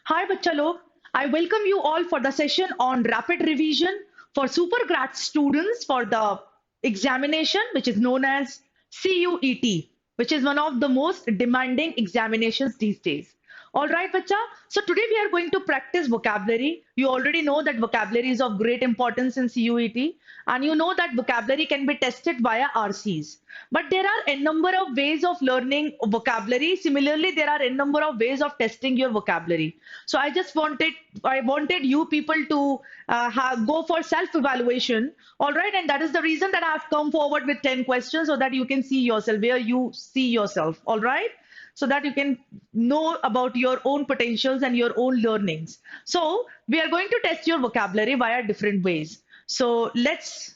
Hi, bachcha log. I welcome you all for the session on rapid revision for super grad students for the examination, which is known as CUET, which is one of the most demanding examinations these days. All right, bachcha. So today we are going to practice vocabulary. You already know that vocabulary is of great importance in CUET, and you know that vocabulary can be tested via RCs. But there are a number of ways of learning vocabulary. Similarly, there are a number of ways of testing your vocabulary. So I wanted you people to go for self-evaluation. All right, and that is the reason that I have come forward with 10 questions so that you can see yourself where you see yourself. All right, so that you can know about your own potentials and your own learnings. So we are going to test your vocabulary via different ways. So let's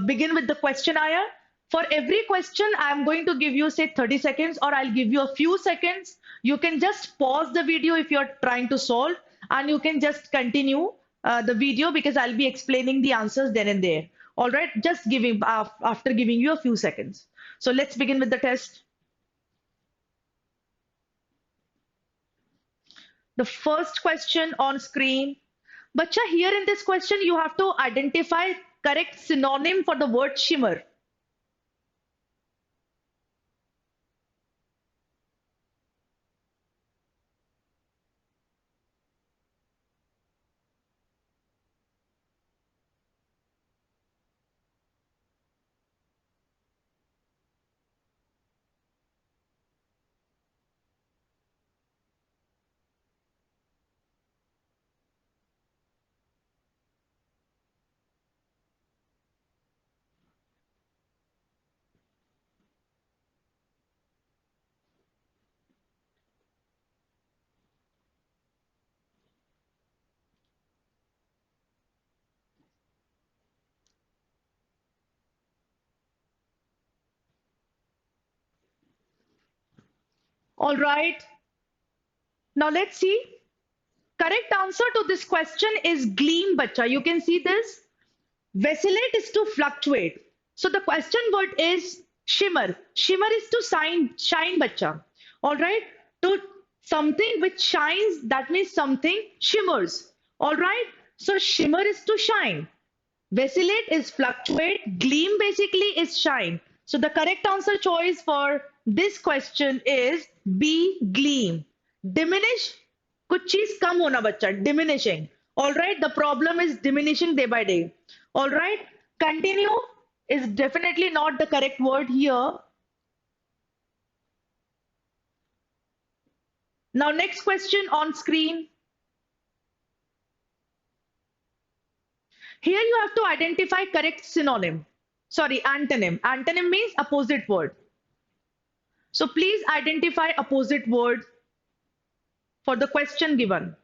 begin with the question, Aya. For every question, I'm going to give you, say, 30 seconds, or I'll give you a few seconds. You can just pause the video if you're trying to solve, and you can just continue the video because I'll be explaining the answers then and there. All right, just giving after giving you a few seconds. So let's begin with the test. The first question on screen. Bacha, here in this question, you have to identify correct synonym for the word shimmer. All right. Now let's see. Correct answer to this question is gleam, bacha. You can see this. Vacillate is to fluctuate. So the question word is shimmer. Shimmer is to shine, bacha. All right. To something which shines, that means something shimmers. All right. So shimmer is to shine. Vacillate is fluctuate. Gleam basically is shine. So the correct answer choice for this question is B, gleam. Diminish, कुछ चीज कम होना बच्चा, diminishing. All right, the problem is diminishing day by day. All right, continue is definitely not the correct word here. Now next question on screen. Here you have to identify correct synonym. Sorry, antonym. Antonym means opposite word. So please identify opposite word for the question given.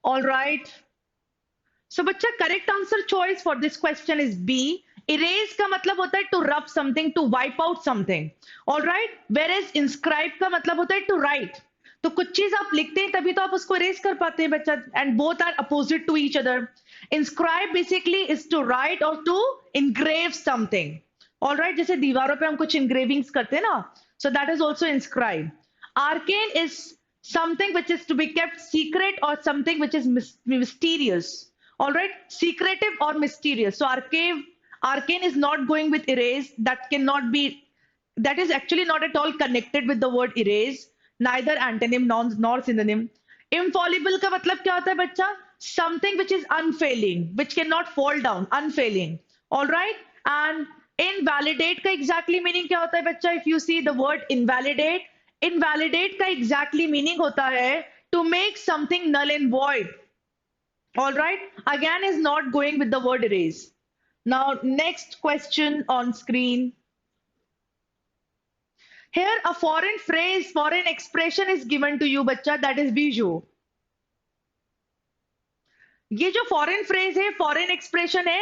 All right. So बच्चा correct answer choice for this question is B. Erase का मतलब होता है to rub something, to wipe out something. All right. Whereas inscribe का मतलब होता है to write. तो कुछ चीज आप लिखते हैं तभी तो आप उसको erase कर पाते हैं बच्चा. And both are opposite to each other. Inscribe basically is to write or to engrave something. All right. जैसे दीवारों पे हम कुछ engravings करते हैं ना. So that is also inscribe. Arcane is something which is to be kept secret or something which is mysterious. All right, secretive or mysterious. So arcane is not going with erase. That cannot be. That is actually not at all connected with the word erase. Neither antonym nor synonym. Infallible का मतलब क्या होता है बच्चा? Something which is unfailing, which cannot fall down, unfailing. All right, and invalidate का exactly meaning क्या होता है बच्चा? If you see the word invalidate, invalidate का exactly meaning होता है to make something null and void. All right, again is not going with the word erase. Now, next question on screen. Here, a foreign phrase, foreign expression is given to you, बच्चा, that is bijou. ये जो foreign phrase है, foreign expression है,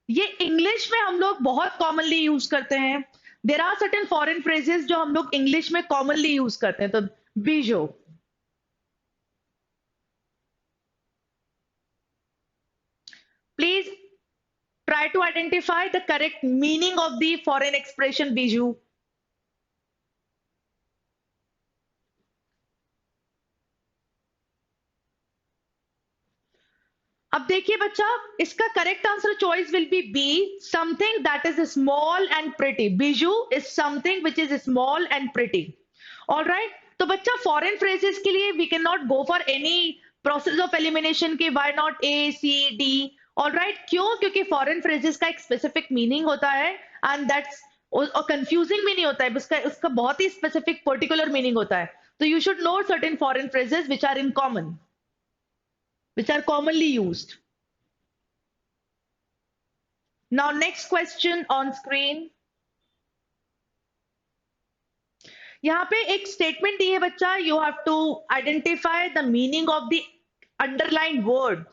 ये English में हम लोग बहुत कॉमनली यूज करते हैं. There are certain foreign phrases जो हम लोग इंग्लिश में कॉमनली यूज करते हैं. तो बीजो. Please try to identify the correct meaning of the foreign expression bijou. अब देखिए बच्चा, इसका correct answer choice will be B, something that is small and pretty. Bijou is something which is small and pretty. All right. तो बच्चा foreign phrases के लिए we can not go for any process of elimination के why not A C D. All right. क्यों? क्योंकि foreign phrases का एक specific meaning होता है एंड दैट्स और कंफ्यूजिंग भी नहीं होता है. उसका उसका बहुत ही स्पेसिफिक पर्टिकुलर मीनिंग होता है. तो you should know certain foreign phrases which are in common, which are commonly used. Now, next question on screen. यहाँ पे एक स्टेटमेंट दी है बच्चा, you have to identify the meaning of the underline word.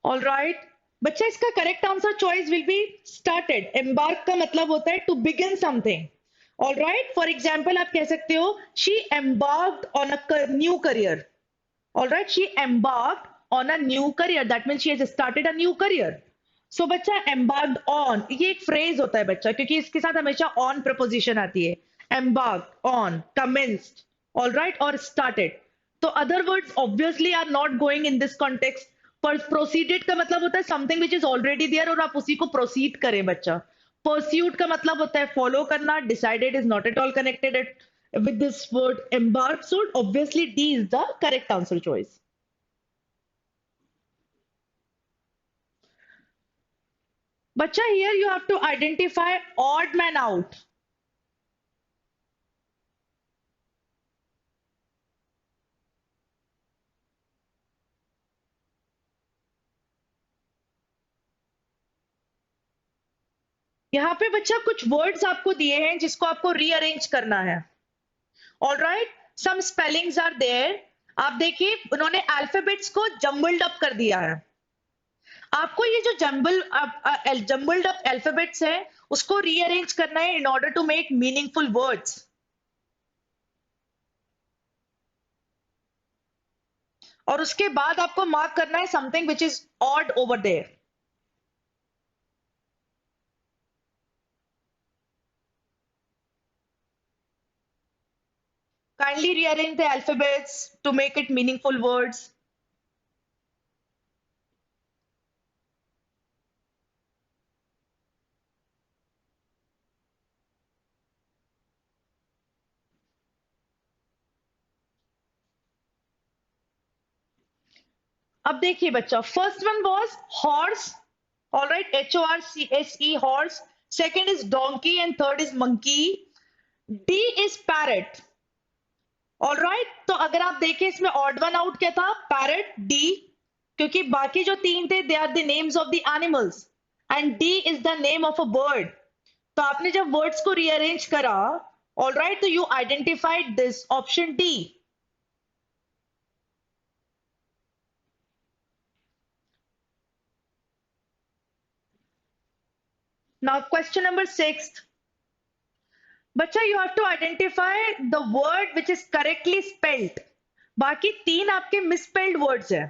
All right. बच्चा इसका correct answer choice will be started. Embark का मतलब होता है to begin something. All right. For example आप कह सकते हो she embarked on a new career. All right, she embarked on a new career. That means she has started a new career. So बच्चा embarked on ये एक phrase होता है बच्चा, क्योंकि इसके साथ हमेशा on preposition आती है. Embarked on, commenced, all right, or started. तो other words obviously are not going in this context. पर proceeded का मतलब होता है something which is already there और आप उसी को proceed करें बच्चा. Pursued का मतलब होता है follow करना. Decided is not at all connected with this word embark. So obviously D is the correct answer choice. Bacha, here you have to identify odd man out. यहाँ पे बच्चा कुछ वर्ड्स आपको दिए हैं जिसको आपको रीअरेंज करना है. All right. Some spellings are there. आप देखिए उन्होंने अल्फाबेट्स को जम्बल्ड अप कर दिया है. आपको ये जो जम्बल्ड अप अल्फाबेट्स है उसको रीअरेंज करना है in order to make meaningful words. और उसके बाद आपको मार्क करना है something which is odd over there. Kindly rearrange the alphabets to make it meaningful words. अब देखिए बच्चा, first one was horse. All right. HORCSE horse. Second is donkey and third is monkey. D is parrot. All right. तो अगर आप देखें इसमें odd one out क्या था? पैरेट. डी. क्योंकि बाकी जो तीन थे they are the names of the animals and D is the name of a bird. तो आपने जब वर्ड्स को रीअरेंज करा, ऑल राइट, तो you identified this option D. Now, question number 6. बच्चा, you have to identify the word which is correctly spelled. बाकी तीन आपके misspelled words है.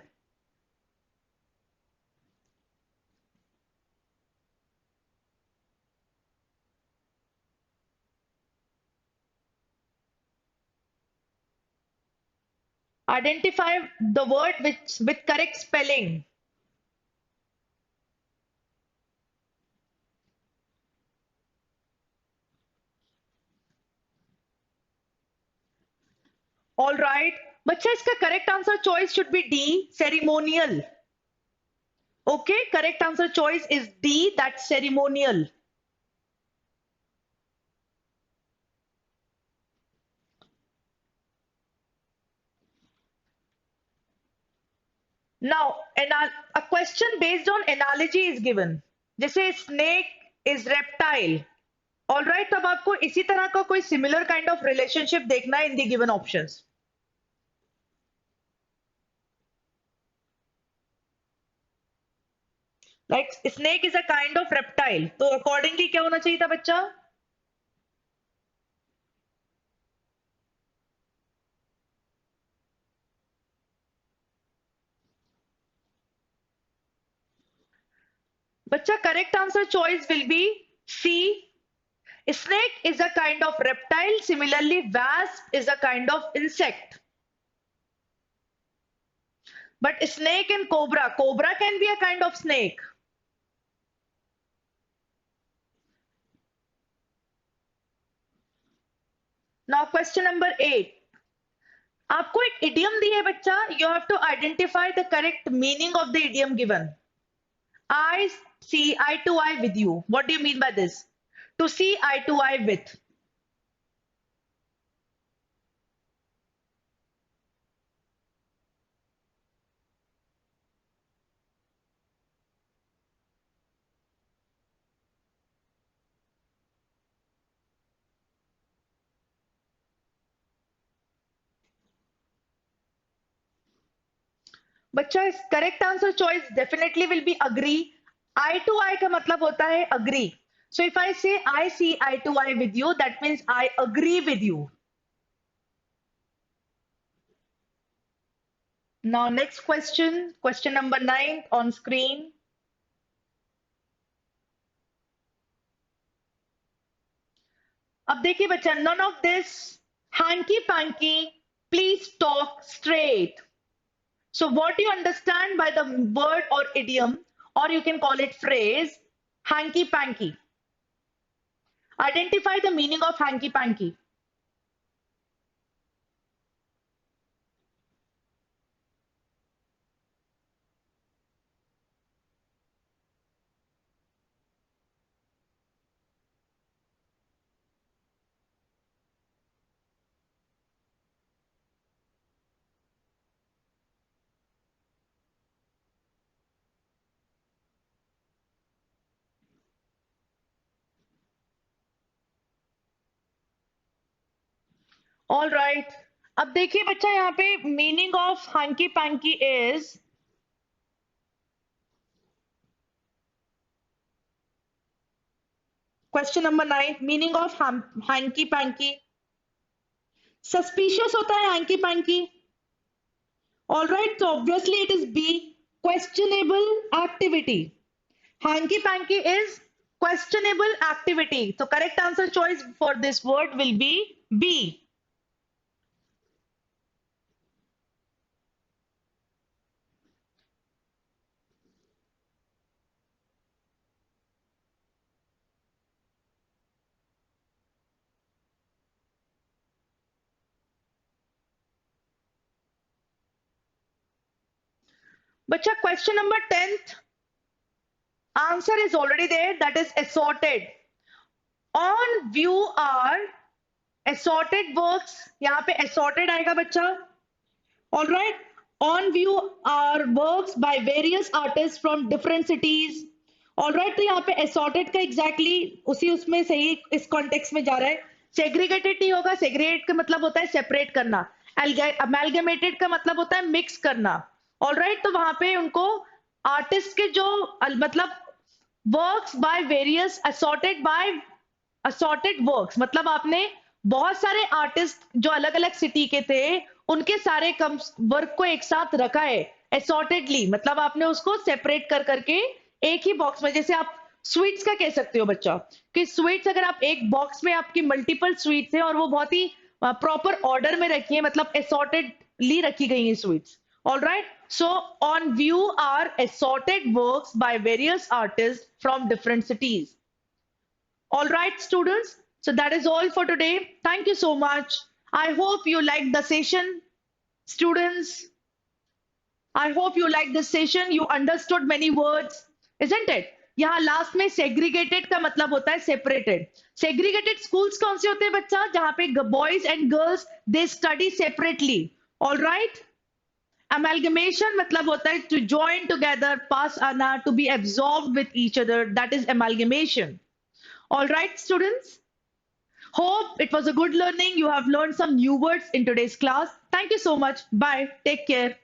Identify the word which with correct spelling. All right. बच्चा इसका correct answer choice should be D, ceremonial. Okay, correct answer choice is D, that's ceremonial. Now, a question based on analogy is given. जैसे snake is reptile. All right, तब आपको इसी तरह का कोई similar kind of relationship देखना है in the given options. Like snake is a kind of reptile. तो accordingly क्या होना चाहिए था बच्चा? बच्चा correct answer choice will be C. Snake is a kind of reptile. Similarly, wasp is a kind of insect. But snake and cobra can be a kind of snake. Now question number 8. आपको एक idiom दी है बच्चा. You have to identify the correct meaning of the idiom given. I see eye to eye with you. What do you mean by this? To see eye to eye with. बच्चा correct answer choice definitely will be agree. Eye to eye का मतलब होता है agree. So if I say I see eye to eye with you, that means I agree with you. Now next question, question number 9 on screen. अब देखिए बच्चा, none of this, hanky panky, please talk straight. So what do you understand by the word or idiom, or you can call it phrase, hanky panky? Identify the meaning of hanky panky. All right. अब देखिए बच्चा, यहाँ पे meaning of hanky panky is question number 9, meaning of hanky panky. Suspicious होता है hanky panky. All right, so obviously it is B, questionable activity. Hanky panky is questionable activity. So correct answer choice for this word will be B. Bacha, question number 10th. Answer is already there, that is assorted. On view are assorted works. यहाँ पे assorted आएगा बच्चा. All right. On view are works by various artists from different cities. All right. तो यहाँ पे assorted का exactly उसी उसमें सही इस context में जा रहा है. Segregated नहीं होगा. Segregate का मतलब होता है separate करना. Amalgamated का मतलब होता है mix करना. All right. तो वहां पे उनको artist के जो मतलब works by various assorted works मतलब आपने बहुत सारे आर्टिस्ट जो अलग अलग सिटी के थे उनके सारे वर्क को एक साथ रखा है असॉर्टेडली. मतलब आपने उसको सेपरेट कर करके एक ही बॉक्स में, जैसे आप स्वीट्स का कह सकते हो बच्चा कि स्वीट्स अगर आप एक बॉक्स में आपकी मल्टीपल स्वीट्स है और वो बहुत ही प्रॉपर ऑर्डर में रखी है, मतलब असॉर्टेडली रखी गई है sweets. All right. So on view are assorted works by various artists from different cities. All right, students. So that is all for today. Thank you so much. I hope you liked the session. Students, I hope you liked this session. You understood many words, isn't it? यहाँ last में segregated का मतलब होता है separated. Segregated schools कौन से होते हैं बच्चा? जहाँ पे boys and girls they study separately. All right? Amalgamation मतलब होता है to join together, pass आना, to be absorbed with each other. That is amalgamation. All right, students? Hope it was a good learning. You have learned some new words in today's class. Thank you so much. Bye. Take care.